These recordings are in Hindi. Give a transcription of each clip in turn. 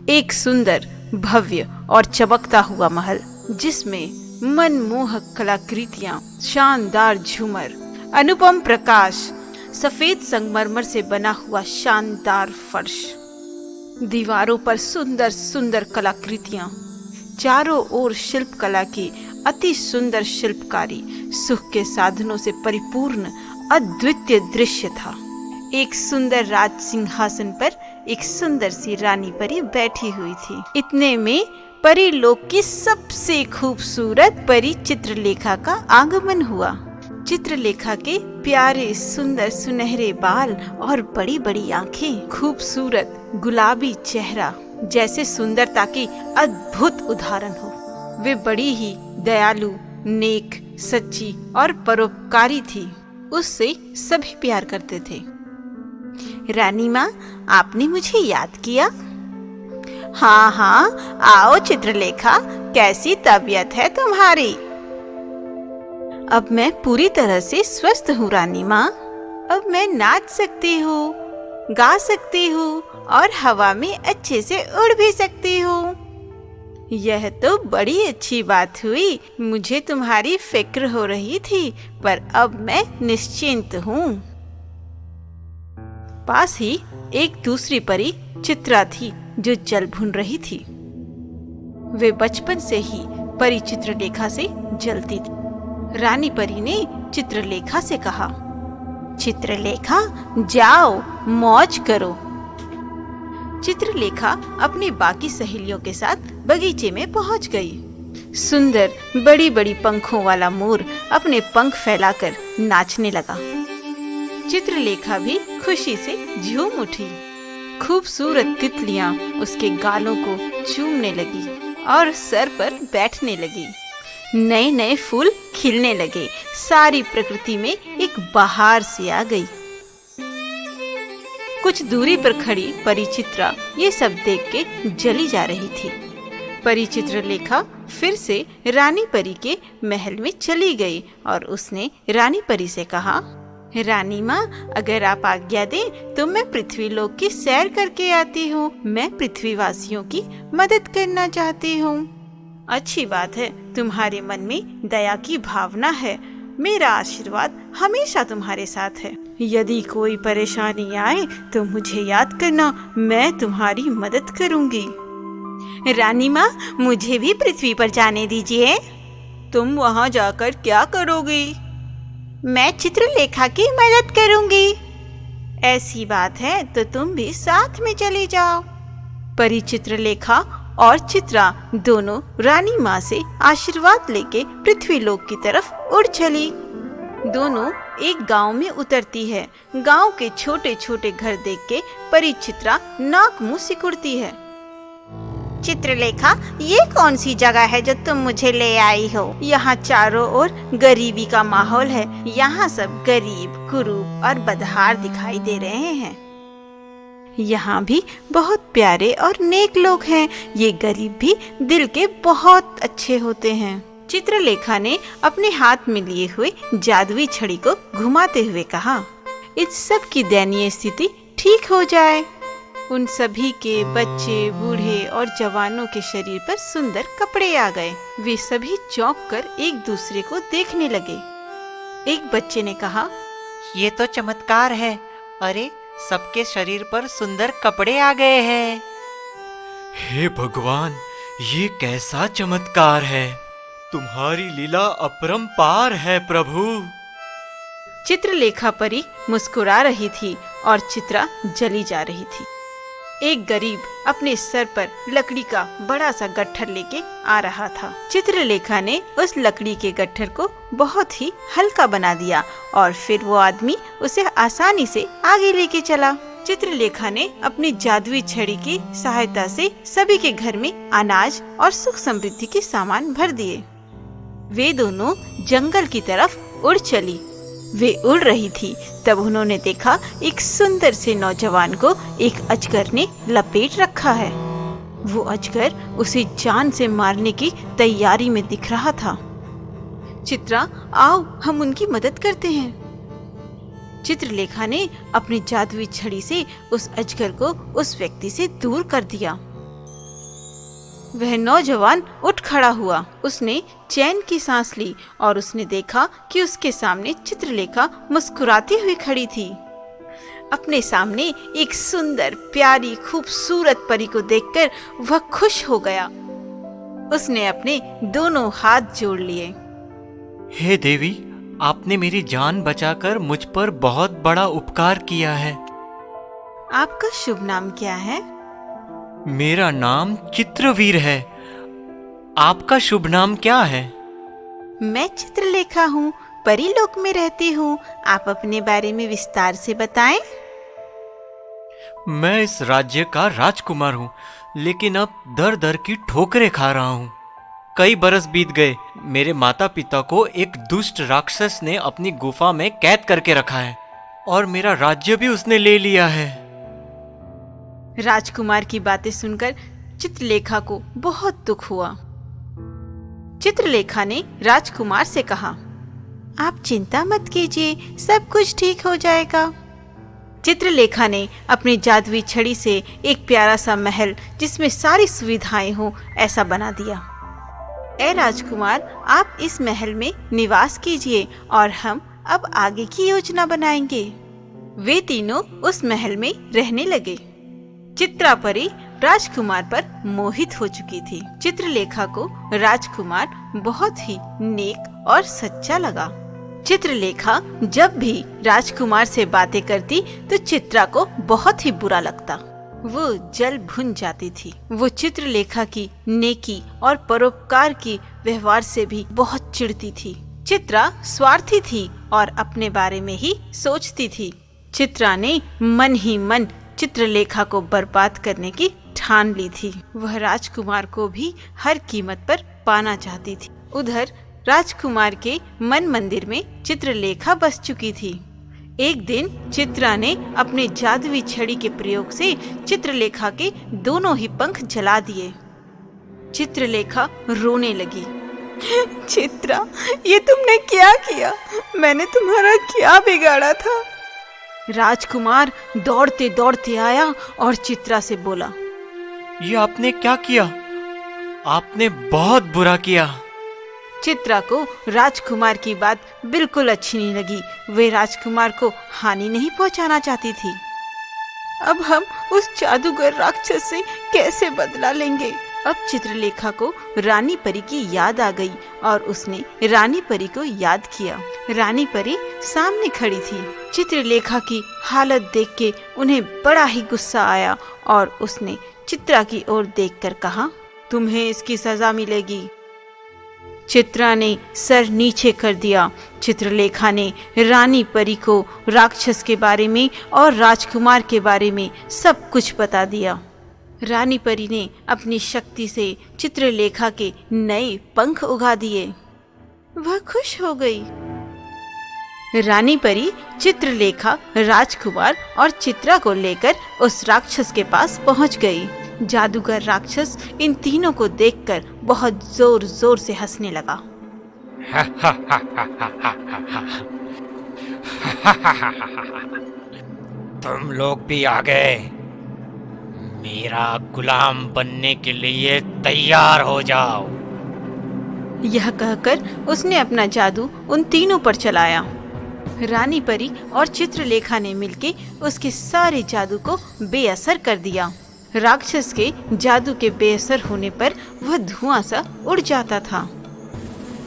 एक सुंदर, भव्य और चमकता हुआ महल, जिसमें मनमोहक कलाकृतियां, शानदार झूमर, अनुपम प्रकाश, सफेद संगमरमर से बना हुआ शानदार फर्श, दीवारों पर सुंदर सुंदर कलाकृतियां, चारों ओर शिल्प कला की अति सुंदर शिल्पकारी, सुख के साधनों से परिपूर्ण अद्वितीय दृश्य था। एक सुंदर राज सिंहासन पर एक सुंदर सी रानी परी बैठी हुई थी। इतने में परी लोक की सबसे खूबसूरत परी चित्रलेखा का आगमन हुआ। चित्रलेखा के प्यारे सुंदर सुनहरे बाल और बड़ी बड़ी आंखें, खूबसूरत गुलाबी चेहरा जैसे सुंदरता की अद्भुत उदाहरण हो। वे बड़ी ही दयालु, नेक, सच्ची और परोपकारी थी। उससे सभी प्यार करते थे। रानी माँ, आपने मुझे याद किया? हाँ हाँ, आओ चित्रलेखा, कैसी तबीयत है तुम्हारी? अब मैं पूरी तरह से स्वस्थ हूँ रानी माँ। अब मैं नाच सकती हूँ, गा सकती हूँ और हवा में अच्छे से उड़ भी सकती हूँ। यह तो बड़ी अच्छी बात हुई। मुझे तुम्हारी फिक्र हो रही थी, पर अब मैं निश्चिंत हूँ। पास ही एक दूसरी परी चित्रा थी, जो जल भून रही थी। वे बचपन से ही परी चित्रलेखा से जलती थी। रानी परी ने चित्रलेखा से कहा, चित्रलेखा, जाओ मौज करो। चित्रलेखा अपनी बाकी सहेलियों के साथ बगीचे में पहुंच गई। सुंदर बड़ी बड़ी पंखों वाला मोर अपने पंख फैलाकर नाचने लगा। चित्रलेखा भी खुशी से झूम उठी। खूबसूरत तितलियां उसके गालों को चूमने लगी और सर पर बैठने लगी। नए नए फूल खिलने लगे। सारी प्रकृति में एक बहार सी आ गई। कुछ दूरी पर खड़ी परी चित्रा ये सब देख के जली जा रही थी। परी चित्रलेखा फिर से रानी परी के महल में चली गई और उसने रानी परी से कहा, रानी माँ, अगर आप आज्ञा दें तो मैं पृथ्वी लोक की सैर करके आती हूँ। मैं पृथ्वीवासियों की मदद करना चाहती हूँ। अच्छी बात है, तुम्हारे मन में दया की भावना है। मेरा आशीर्वाद हमेशा तुम्हारे साथ है। यदि कोई परेशानी आए तो मुझे याद करना, मैं तुम्हारी मदद करूँगी। रानी माँ, मुझे भी पृथ्वी पर जाने दीजिए। तुम वहाँ जाकर क्या करोगी? मैं चित्रलेखा की मदद करूंगी। ऐसी बात है तो तुम भी साथ में चली जाओ। परी चित्रलेखा और चित्रा दोनों रानी माँ से आशीर्वाद लेके पृथ्वी लोक की तरफ उड़ चली। दोनों एक गांव में उतरती है। गांव के छोटे छोटे घर देख के परी चित्रा नाक मुंह सिकुड़ती है। चित्रलेखा, ये कौन सी जगह है जो तुम मुझे ले आई हो? यहाँ चारों ओर गरीबी का माहौल है। यहाँ सब गरीब, कुरूप और बदहार दिखाई दे रहे हैं। यहाँ भी बहुत प्यारे और नेक लोग हैं। ये गरीब भी दिल के बहुत अच्छे होते हैं। चित्रलेखा ने अपने हाथ में लिए हुए जादुई छड़ी को घुमाते हुए कहा, इस सब की दयनीय स्थिति ठीक हो जाए। उन सभी के बच्चे, बूढ़े और जवानों के शरीर पर सुंदर कपड़े आ गए। वे सभी चौंक कर एक दूसरे को देखने लगे। एक बच्चे ने कहा, ये तो चमत्कार है। अरे, सबके शरीर पर सुंदर कपड़े आ गए हैं। हे भगवान, ये कैसा चमत्कार है। तुम्हारी लीला अपरंपार है प्रभु। चित्रलेखा परी मुस्कुरा रही थी और चित्रा जली जा रही थी। एक गरीब अपने सर पर लकड़ी का बड़ा सा गट्ठर लेके आ रहा था। चित्रलेखा ने उस लकड़ी के गट्ठर को बहुत ही हल्का बना दिया और फिर वो आदमी उसे आसानी से आगे लेके चला। चित्रलेखा ने अपनी जादुई छड़ी की सहायता से सभी के घर में अनाज और सुख समृद्धि के सामान भर दिए। वे दोनों जंगल की तरफ उड़ चली। वे उड़ रही थी, तब उन्होंने देखा एक सुंदर से नौजवान को एक अजगर ने लपेट रखा है। वो अजगर उसे जान से मारने की तैयारी में दिख रहा था। चित्रा, आओ हम उनकी मदद करते हैं। चित्रलेखा ने अपनी जादुई छड़ी से उस अजगर को उस व्यक्ति से दूर कर दिया। वह नौजवान उठ खड़ा हुआ। उसने चैन की सांस ली और उसने देखा कि उसके सामने चित्रलेखा मुस्कुराती हुई खड़ी थी। अपने सामने एक सुंदर, प्यारी, खूबसूरत परी को देखकर वह खुश हो गया। उसने अपने दोनों हाथ जोड़ लिए। हे देवी, आपने मेरी जान बचाकर मुझ पर बहुत बड़ा उपकार किया है। आपका शुभ नाम क्या है? मेरा नाम चित्रवीर है। आपका शुभ नाम क्या है? मैं चित्रलेखा हूँ, परीलोक में रहती हूँ। आप अपने बारे में विस्तार से बताएं। मैं इस राज्य का राजकुमार हूँ, लेकिन अब दर दर की ठोकरें खा रहा हूँ। कई बरस बीत गए। मेरे माता पिता को एक दुष्ट राक्षस ने अपनी गुफा में कैद करके रखा है और मेरा राज्य भी उसने ले लिया है। राजकुमार की बातें सुनकर चित्रलेखा को बहुत दुख हुआ। चित्रलेखा ने राजकुमार से कहा, आप चिंता मत कीजिए, सब कुछ ठीक हो जाएगा। चित्रलेखा ने अपनी जादुई छड़ी से एक प्यारा सा महल जिसमें सारी सुविधाएं हो ऐसा बना दिया। ए राजकुमार, आप इस महल में निवास कीजिए और हम अब आगे की योजना बनाएंगे। वे तीनों उस महल में रहने लगे। चित्रा परी राजकुमार पर मोहित हो चुकी थी। चित्रलेखा को राजकुमार बहुत ही नेक और सच्चा लगा। चित्रलेखा जब भी राजकुमार से बातें करती तो चित्रा को बहुत ही बुरा लगता। वो जल भुन जाती थी। वो चित्रलेखा की नेकी और परोपकार की व्यवहार से भी बहुत चिढ़ती थी। चित्रा स्वार्थी थी और अपने बारे में ही सोचती थी। चित्रा ने मन ही मन चित्रलेखा को बर्बाद करने की ठान ली थी। वह राजकुमार को भी हर कीमत पर पाना चाहती थी। उधर राजकुमार के मन मंदिर में चित्रलेखा बस चुकी थी। एक दिन चित्रा ने अपने जादुई छड़ी के प्रयोग से चित्रलेखा के दोनों ही पंख जला दिए। चित्रलेखा रोने लगी। चित्रा, ये तुमने क्या किया? मैंने तुम्हारा क्या बिगाड़ा था? राजकुमार दौड़ते दौड़ते आया और चित्रा से बोला, ये आपने क्या किया? आपने बहुत बुरा किया। चित्रा को राजकुमार की बात बिल्कुल अच्छी नहीं लगी। वे राजकुमार को हानि नहीं पहुंचाना चाहती थी। अब हम उस जादूगर राक्षस से कैसे बदला लेंगे? अब चित्रलेखा को रानी परी की याद आ गई और उसने रानी परी को याद किया। रानी परी सामने खड़ी थी। चित्रलेखा की हालत देख के उन्हें बड़ा ही गुस्सा आया और उसने चित्रा की ओर देखकर कहा, तुम्हें इसकी सजा मिलेगी। चित्रा ने सर नीचे कर दिया। चित्रलेखा ने रानी परी को राक्षस के बारे में और राजकुमार के बारे में सब कुछ बता दिया। रानी परी ने अपनी शक्ति से चित्रलेखा के नए पंख उगा दिए। वह खुश हो गई। रानी परी, चित्रलेखा, राजकुमार और चित्रा को लेकर उस राक्षस के पास पहुंच गई। जादूगर राक्षस इन तीनों को देखकर बहुत जोर जोर से हंसने लगा। तुम लोग भी आ गए। मेरा गुलाम बनने के लिए तैयार हो जाओ। यह कहकर उसने अपना जादू उन तीनों पर चलाया। रानी परी और चित्रलेखा ने मिलके उसके सारे जादू को बेअसर कर दिया। राक्षस के जादू के बेअसर होने पर वह धुआं सा उड़ जाता था।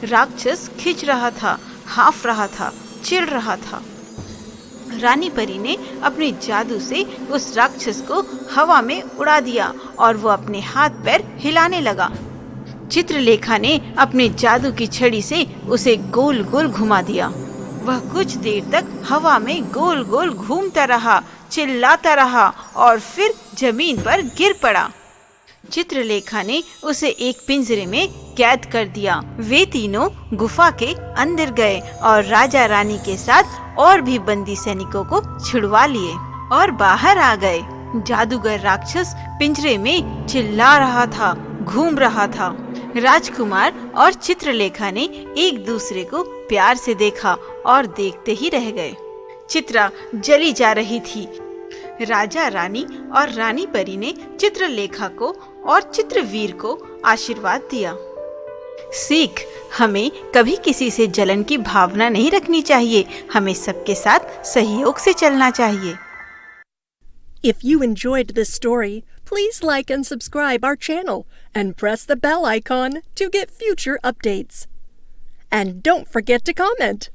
राक्षस खिंच रहा था, हाँफ रहा था, चिढ़ रहा था। रानी परी ने अपने जादू से उस राक्षस को हवा में उड़ा दिया और वो अपने हाथ पैर हिलाने लगा। चित्रलेखा ने अपने जादू की छड़ी से उसे गोल गोल घुमा दिया। वह कुछ देर तक हवा में गोल गोल घूमता रहा, चिल्लाता रहा और फिर जमीन पर गिर पड़ा। चित्रलेखा ने उसे एक पिंजरे में कैद कर दिया। वे तीनों गुफा के अंदर गए और राजा रानी के साथ और भी बंदी सैनिकों को छुड़वा लिए और बाहर आ गए। जादूगर राक्षस पिंजरे में चिल्ला रहा था, घूम रहा था। राजकुमार और चित्रलेखा ने एक दूसरे को प्यार से देखा और देखते ही रह गए। चित्रा जली जा रही थी। राजा रानी और रानी परी ने चित्रलेखा को और चित्रवीर को आशीर्वाद दिया। सीख, हमें कभी किसी से जलन की भावना नहीं रखनी चाहिए, हमें सबके साथ सहयोग से चलना चाहिए। If you enjoyed this story, please like and subscribe our channel and press the bell icon to get future updates. And don't forget to comment.